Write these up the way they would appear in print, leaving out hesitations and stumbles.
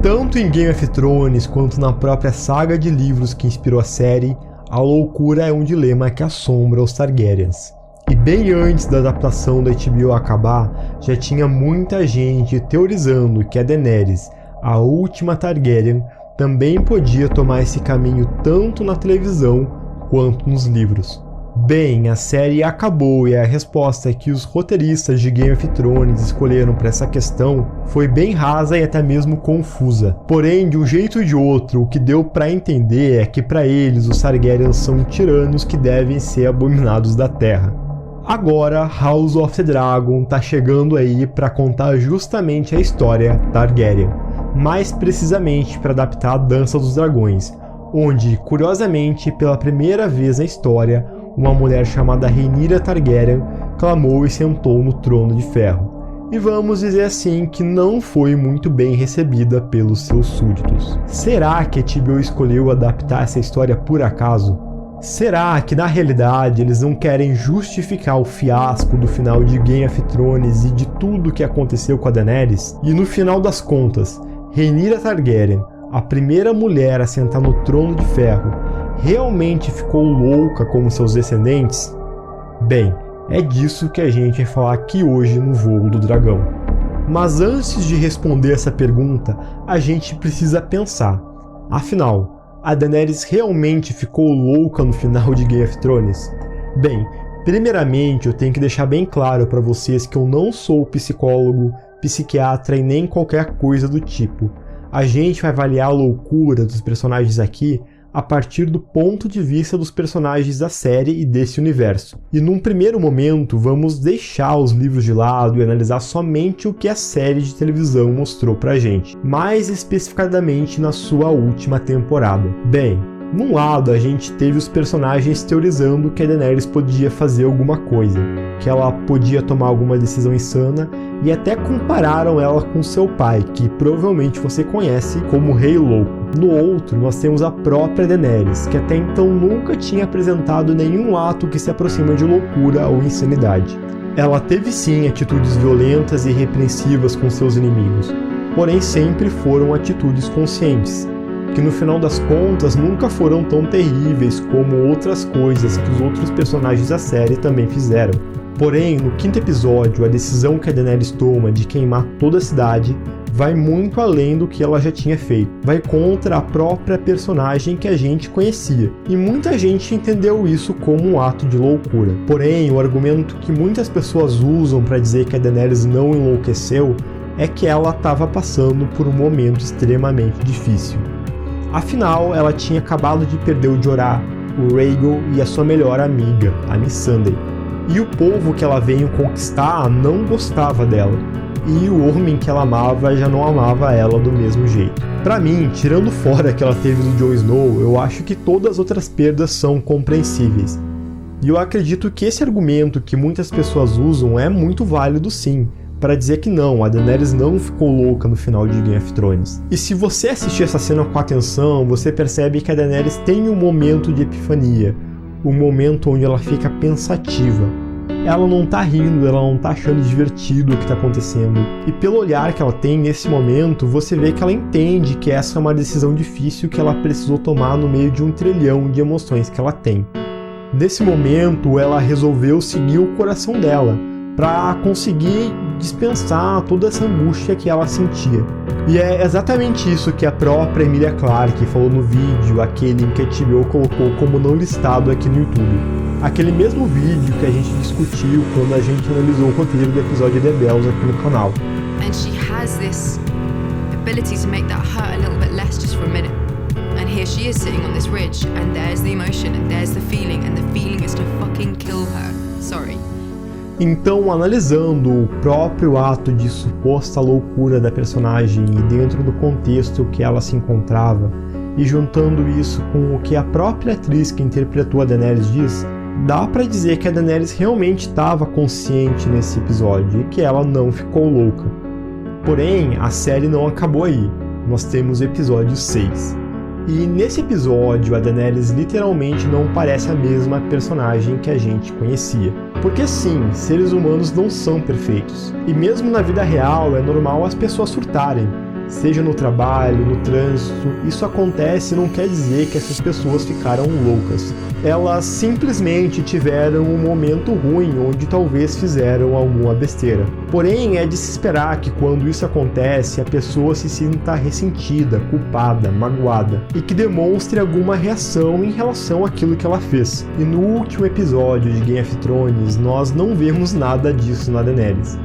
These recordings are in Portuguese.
Tanto em Game of Thrones quanto na própria saga de livros que inspirou a série, a loucura é um dilema que assombra os Targaryens. E bem antes da adaptação da HBO acabar, já tinha muita gente teorizando que a Daenerys, a última Targaryen, também podia tomar esse caminho tanto na televisão quanto nos livros. Bem, a série acabou e a resposta que os roteiristas de Game of Thrones escolheram para essa questão foi bem rasa e até mesmo confusa. Porém, de um jeito ou de outro, o que deu para entender é que para eles os Targaryens são tiranos que devem ser abominados da terra. Agora, House of the Dragon tá chegando aí para contar justamente a história Targaryen, mais precisamente para adaptar a Dança dos Dragões, onde, curiosamente, pela primeira vez na história, uma mulher chamada Rhaenyra Targaryen clamou e sentou no Trono de Ferro. E vamos dizer assim que não foi muito bem recebida pelos seus súditos. Será que a HBO escolheu adaptar essa história por acaso? Será que na realidade eles não querem justificar o fiasco do final de Game of Thrones e de tudo o que aconteceu com a Daenerys? E no final das contas, Rhaenyra Targaryen, a primeira mulher a sentar no Trono de Ferro, realmente ficou louca como seus descendentes? Bem, é disso que a gente vai falar aqui hoje no Voo do Dragão. Mas antes de responder essa pergunta, a gente precisa pensar. Afinal, a Daenerys realmente ficou louca no final de Game of Thrones? Bem, primeiramente eu tenho que deixar bem claro para vocês que eu não sou psicólogo, psiquiatra e nem qualquer coisa do tipo. A gente vai avaliar a loucura dos personagens aqui a partir do ponto de vista dos personagens da série e desse universo. E num primeiro momento, vamos deixar os livros de lado e analisar somente o que a série de televisão mostrou pra gente, mais especificadamente na sua última temporada. Bem, num lado a gente teve os personagens teorizando que a Daenerys podia fazer alguma coisa, que ela podia tomar alguma decisão insana, e até compararam ela com seu pai, que provavelmente você conhece como Rei Louco. No outro, nós temos a própria Daenerys, que até então nunca tinha apresentado nenhum ato que se aproxima de loucura ou insanidade. Ela teve sim atitudes violentas e repreensivas com seus inimigos, porém sempre foram atitudes conscientes, que no final das contas nunca foram tão terríveis como outras coisas que os outros personagens da série também fizeram. Porém, no quinto episódio, a decisão que a Daenerys toma de queimar toda a cidade vai muito além do que ela já tinha feito. Vai contra a própria personagem que a gente conhecia. E muita gente entendeu isso como um ato de loucura. Porém, o argumento que muitas pessoas usam para dizer que a Daenerys não enlouqueceu é que ela estava passando por um momento extremamente difícil. Afinal, ela tinha acabado de perder o Jorah, o Rhaegal e a sua melhor amiga, a Missandei. E o povo que ela veio conquistar não gostava dela. E o homem que ela amava já não amava ela do mesmo jeito. Pra mim, tirando fora que ela teve do Jon Snow, eu acho que todas as outras perdas são compreensíveis. E eu acredito que esse argumento que muitas pessoas usam é muito válido sim, para dizer que não, a Daenerys não ficou louca no final de Game of Thrones. E se você assistir essa cena com atenção, você percebe que a Daenerys tem um momento de epifania, um momento onde ela fica pensativa. Ela não tá rindo, ela não tá achando divertido o que tá acontecendo. E pelo olhar que ela tem nesse momento, você vê que ela entende que essa é uma decisão difícil que ela precisou tomar no meio de um trilhão de emoções que ela tem. Nesse momento, ela resolveu seguir o coração dela, para conseguir dispensar toda essa angústia que ela sentia. E é exatamente isso que a própria Emilia Clarke falou no vídeo, aquele que a HBO colocou como não listado aqui no YouTube. Aquele mesmo vídeo que a gente discutiu quando a gente analisou o roteiro do episódio de The Bells aqui no canal. And she has this ability to make that hurt a little bit less just for a minute. And here she is sitting on this ridge, and there's the emotion, and there's the feeling is to fucking kill her. Sorry. Então, analisando o próprio ato de suposta loucura da personagem e dentro do contexto que ela se encontrava, e juntando isso com o que a própria atriz que interpretou a Daenerys diz, dá pra dizer que a Daenerys realmente estava consciente nesse episódio e que ela não ficou louca. Porém, a série não acabou aí. Nós temos o episódio 6. E nesse episódio, a Daenerys literalmente não parece a mesma personagem que a gente conhecia. Porque sim, seres humanos não são perfeitos. E mesmo na vida real, é normal as pessoas surtarem. seja no trabalho, no trânsito. Isso acontece e não quer dizer que essas pessoas ficaram loucas. Elas simplesmente tiveram um momento ruim onde talvez fizeram alguma besteira. Porém, é de se esperar que quando isso acontece, a pessoa se sinta ressentida, culpada, magoada e que demonstre alguma reação em relação àquilo que ela fez. E no último episódio de Game of Thrones, nós não vemos nada disso na Daenerys.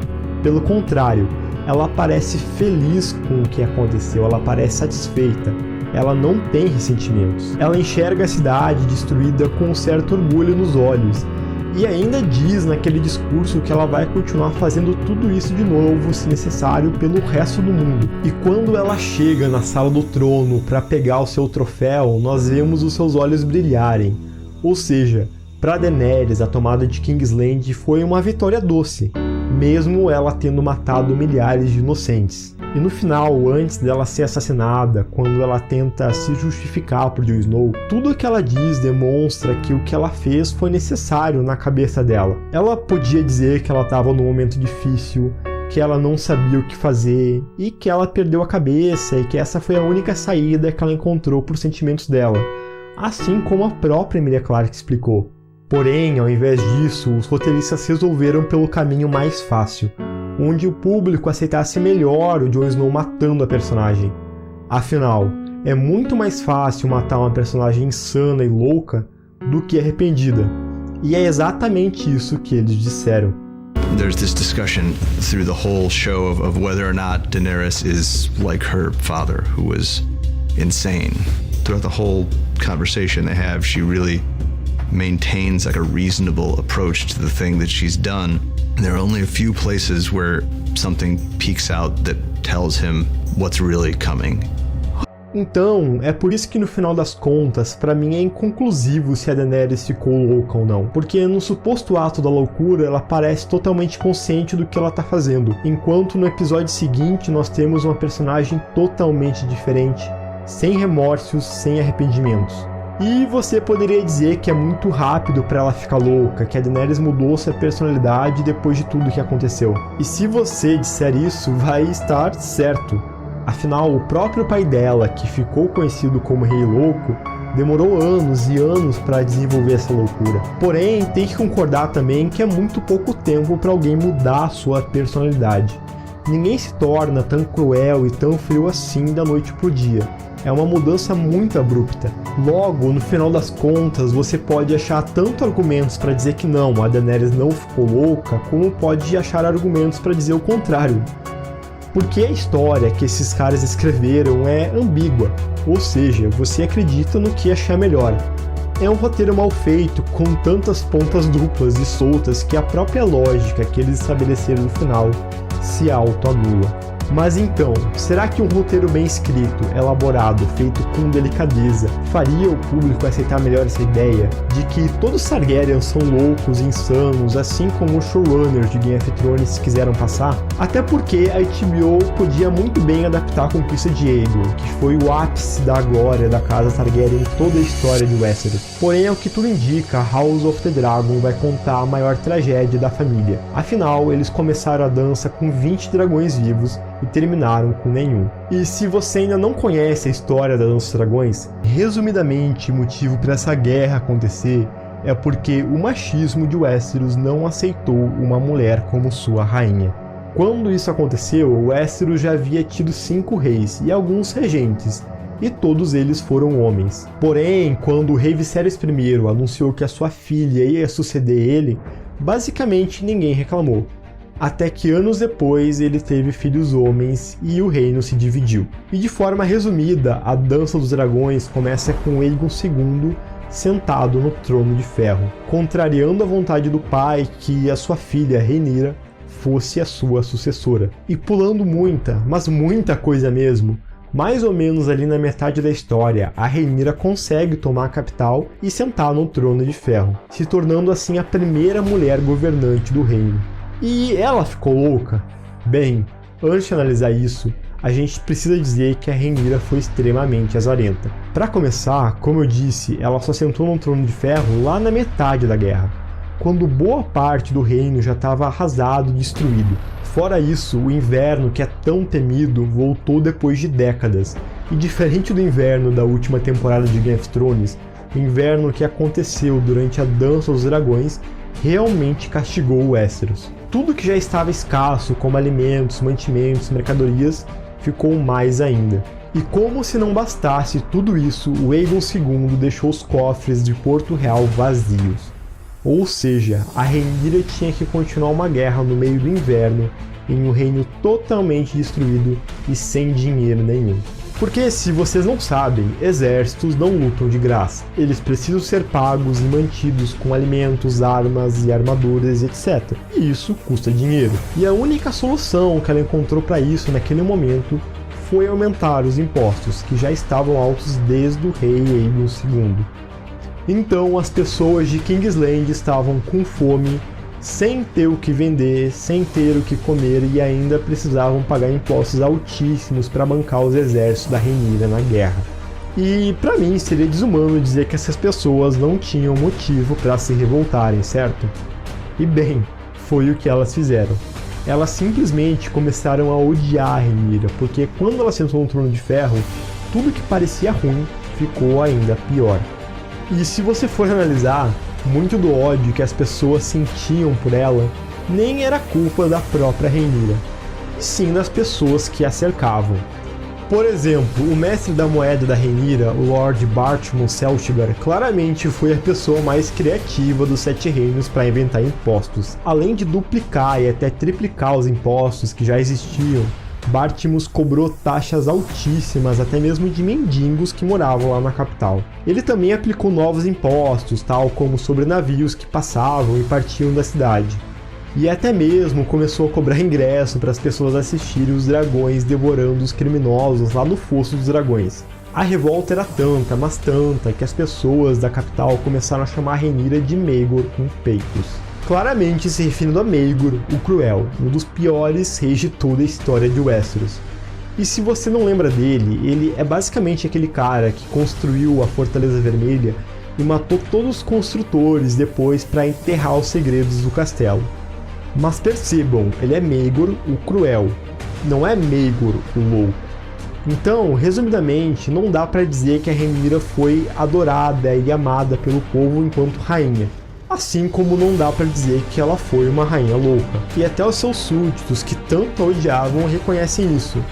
Pelo contrário, ela parece feliz com o que aconteceu, ela parece satisfeita, ela não tem ressentimentos. Ela enxerga a cidade destruída com um certo orgulho nos olhos e ainda diz naquele discurso que ela vai continuar fazendo tudo isso de novo, se necessário, pelo resto do mundo. E quando ela chega na sala do trono para pegar o seu troféu, nós vemos os seus olhos brilharem. Ou seja, para Daenerys, a tomada de Kingsland foi uma vitória doce, mesmo ela tendo matado milhares de inocentes. E no final, antes dela ser assassinada, quando ela tenta se justificar por Jon Snow, tudo o que ela diz demonstra que o que ela fez foi necessário na cabeça dela. Ela podia dizer que ela estava num momento difícil, que ela não sabia o que fazer, e que ela perdeu a cabeça, e que essa foi a única saída que ela encontrou para os sentimentos dela, assim como a própria Emilia Clarke explicou. Porém, ao invés disso, os roteiristas resolveram pelo caminho mais fácil, onde o público aceitasse melhor o Jon Snow matando a personagem. Afinal, é muito mais fácil matar uma personagem insana e louca do que arrependida. E é exatamente isso que eles disseram. There's this discussion through the whole show of whether or not Daenerys is like her father, who was insane. Throughout the whole conversation they have, she really maintains like a reasonable approach to the thing that she's done. There are only a few places where something peeks out that tells him what's really coming. Então, é por isso que no final das contas, pra mim é inconclusivo se a Daenerys ficou louca ou não. Porque no suposto ato da loucura, ela parece totalmente consciente do que ela tá fazendo. Enquanto no episódio seguinte, nós temos uma personagem totalmente diferente, sem remorsos, sem arrependimentos. E você poderia dizer que é muito rápido para ela ficar louca, que a Daenerys mudou sua personalidade depois de tudo que aconteceu. E se você disser isso, vai estar certo. Afinal, o próprio pai dela, que ficou conhecido como Rei Louco, demorou anos e anos para desenvolver essa loucura. Porém, tem que concordar também que é muito pouco tempo para alguém mudar a sua personalidade. Ninguém se torna tão cruel e tão frio assim da noite pro dia. É uma mudança muito abrupta. Logo, no final das contas, você pode achar tanto argumentos para dizer que não, a Daenerys não ficou louca, como pode achar argumentos para dizer o contrário. Porque a história que esses caras escreveram é ambígua, ou seja, você acredita no que achar melhor. É um roteiro mal feito, com tantas pontas duplas e soltas que a própria lógica que eles estabeleceram no final se auto-anula. Mas então, será que um roteiro bem escrito, elaborado, feito com delicadeza, faria o público aceitar melhor essa ideia de que todos os Targaryens são loucos e insanos, assim como os showrunners de Game of Thrones quiseram passar? Até porque a HBO podia muito bem adaptar a conquista de Aegon, que foi o ápice da glória da casa Targaryen em toda a história de Westeros. Porém, ao que tudo indica, House of the Dragon vai contar a maior tragédia da família. Afinal, eles começaram a dança com 20 dragões vivos e terminaram com nenhum. E se você ainda não conhece a história da Dança dos Dragões, resumidamente, o motivo para essa guerra acontecer é porque o machismo de Westeros não aceitou uma mulher como sua rainha. Quando isso aconteceu, Westeros já havia tido 5 reis e alguns regentes, e todos eles foram homens. Porém, quando o rei Viserys I anunciou que a sua filha ia suceder ele, basicamente ninguém reclamou. Até que anos depois ele teve filhos homens e o reino se dividiu. E de forma resumida, a Dança dos Dragões começa com Aegon II sentado no trono de ferro, contrariando a vontade do pai que a sua filha Rhaenyra fosse a sua sucessora. E pulando muita, mas muita coisa mesmo, mais ou menos ali na metade da história, a Rhaenyra consegue tomar a capital e sentar no trono de ferro, se tornando assim a primeira mulher governante do reino. E ela ficou louca? Bem, antes de analisar isso, a gente precisa dizer que a Rhaenyra foi extremamente azarenta. Para começar, como eu disse, ela só sentou no trono de ferro lá na metade da guerra, quando boa parte do reino já estava arrasado e destruído. Fora isso, o inverno, que é tão temido, voltou depois de décadas. E diferente do inverno da última temporada de Game of Thrones, o inverno que aconteceu durante a Dança dos Dragões realmente castigou o Westeros. Tudo que já estava escasso, como alimentos, mantimentos, mercadorias, ficou mais ainda. E como se não bastasse tudo isso, o Aegon II deixou os cofres de Porto Real vazios. Ou seja, a Rhaenyra tinha que continuar uma guerra no meio do inverno, em um reino totalmente destruído e sem dinheiro nenhum. Porque, se vocês não sabem, exércitos não lutam de graça. Eles precisam ser pagos e mantidos com alimentos, armas e armaduras, etc. E isso custa dinheiro. E a única solução que ela encontrou para isso naquele momento foi aumentar os impostos, que já estavam altos desde o rei Aegon II. Então as pessoas de Kingsland estavam com fome, sem ter o que vender, sem ter o que comer e ainda precisavam pagar impostos altíssimos para bancar os exércitos da Rhaenyra na guerra. E para mim seria desumano dizer que essas pessoas não tinham motivo para se revoltarem, certo? E bem, foi o que elas fizeram. Elas simplesmente começaram a odiar a Rhaenyra, porque quando ela sentou no Trono de Ferro, tudo que parecia ruim ficou ainda pior. E se você for analisar, muito do ódio que as pessoas sentiam por ela nem era culpa da própria Rhaenyra, e sim das pessoas que a cercavam. Por exemplo, o mestre da moeda da Rhaenyra, o Lord Bartman Selchgar, claramente foi a pessoa mais criativa dos Sete Reinos para inventar impostos. Além de duplicar e até triplicar os impostos que já existiam, Bartmus cobrou taxas altíssimas até mesmo de mendigos que moravam lá na capital. Ele também aplicou novos impostos, tal como sobre navios que passavam e partiam da cidade. E até mesmo começou a cobrar ingresso para as pessoas assistirem os dragões devorando os criminosos lá no Fosso dos Dragões. A revolta era tanta, mas tanta, que as pessoas da capital começaram a chamar a Rhaenyra de Maegor com peitos. Claramente se referindo a Maegor, o Cruel, um dos piores reis de toda a história de Westeros. E se você não lembra dele, ele é basicamente aquele cara que construiu a Fortaleza Vermelha e matou todos os construtores depois para enterrar os segredos do castelo. Mas percebam, ele é Maegor, o Cruel, não é Maegor, o Louco. Então, resumidamente, não dá para dizer que a Rhaenyra foi adorada e amada pelo povo enquanto rainha. Assim como não dá para dizer que ela foi uma rainha louca. E até os seus súditos, que tanto a odiavam, reconhecem isso.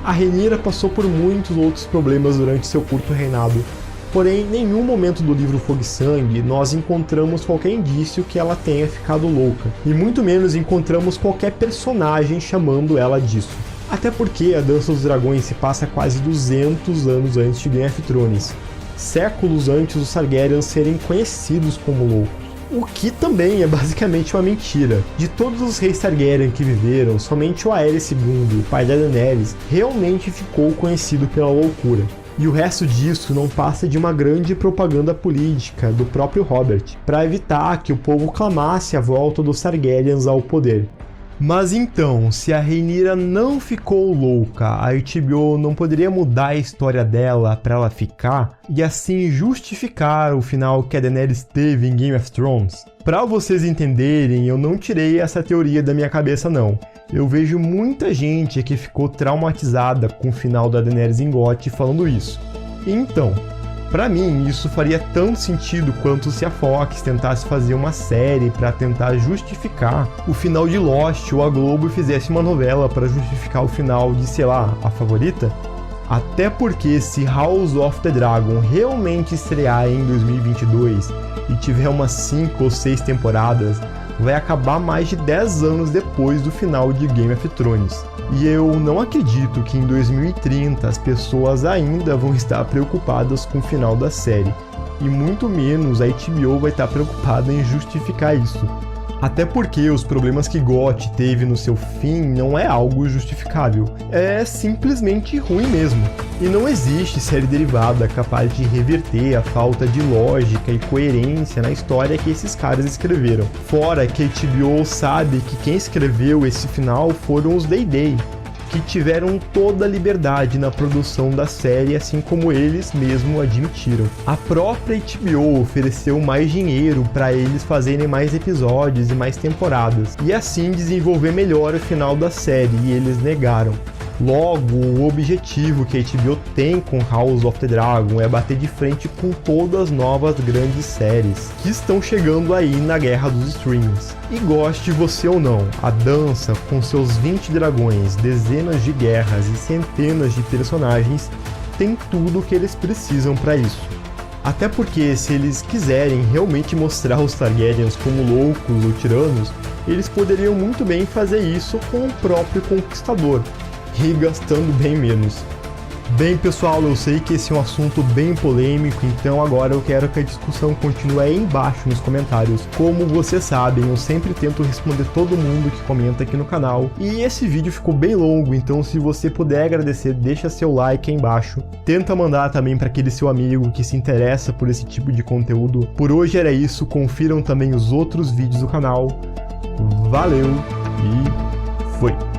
A Rhaenyra passou por muitos outros problemas durante seu curto reinado, porém, em nenhum momento do livro Fogo e Sangue nós encontramos qualquer indício que ela tenha ficado louca, e muito menos encontramos qualquer personagem chamando ela disso. Até porque a Dança dos Dragões se passa quase 200 anos antes de Game of Thrones, séculos antes dos Targaryens serem conhecidos como loucos. O que também é basicamente uma mentira. De todos os reis Targaryen que viveram, somente o Aerys II, pai da Daenerys, realmente ficou conhecido pela loucura. E o resto disso não passa de uma grande propaganda política do próprio Robert, para evitar que o povo clamasse a volta dos Targaryens ao poder. Mas então, se a Rhaenyra não ficou louca, a HBO não poderia mudar a história dela para ela ficar e assim justificar o final que a Daenerys teve em Game of Thrones? Para vocês entenderem, eu não tirei essa teoria da minha cabeça não. Eu vejo muita gente que ficou traumatizada com o final da Daenerys em GOT falando isso. Então, pra mim, isso faria tanto sentido quanto se a Fox tentasse fazer uma série para tentar justificar o final de Lost ou a Globo fizesse uma novela para justificar o final de, sei lá, A Favorita. Até porque se House of the Dragon realmente estrear em 2022 e tiver umas 5 ou 6 temporadas, vai acabar mais de 10 anos depois do final de Game of Thrones. E eu não acredito que em 2030 as pessoas ainda vão estar preocupadas com o final da série. E muito menos a HBO vai estar preocupada em justificar isso. Até porque os problemas que GOT teve no seu fim não é algo justificável. É simplesmente ruim mesmo. E não existe série derivada capaz de reverter a falta de lógica e coerência na história que esses caras escreveram. Fora que a HBO sabe que quem escreveu esse final foram os Day. que tiveram toda a liberdade na produção da série, assim como eles mesmos admitiram. A própria HBO ofereceu mais dinheiro para eles fazerem mais episódios e mais temporadas, e assim desenvolver melhor o final da série, e eles negaram. Logo, o objetivo que a HBO tem com House of the Dragon é bater de frente com todas as novas grandes séries que estão chegando aí na guerra dos streams. E goste você ou não, a dança com seus 20 dragões, dezenas de guerras e centenas de personagens tem tudo o que eles precisam para isso. Até porque se eles quiserem realmente mostrar os Targaryens como loucos ou tiranos, eles poderiam muito bem fazer isso com o próprio Conquistador, e gastando bem menos. Bem pessoal, eu sei que esse é um assunto bem polêmico, então agora eu quero que a discussão continue aí embaixo nos comentários. Como vocês sabem, eu sempre tento responder todo mundo que comenta aqui no canal, e esse vídeo ficou bem longo, então se você puder agradecer, deixa seu like aí embaixo. Tenta mandar também para aquele seu amigo que se interessa por esse tipo de conteúdo. Por hoje era isso, confiram também os outros vídeos do canal. Valeu e foi!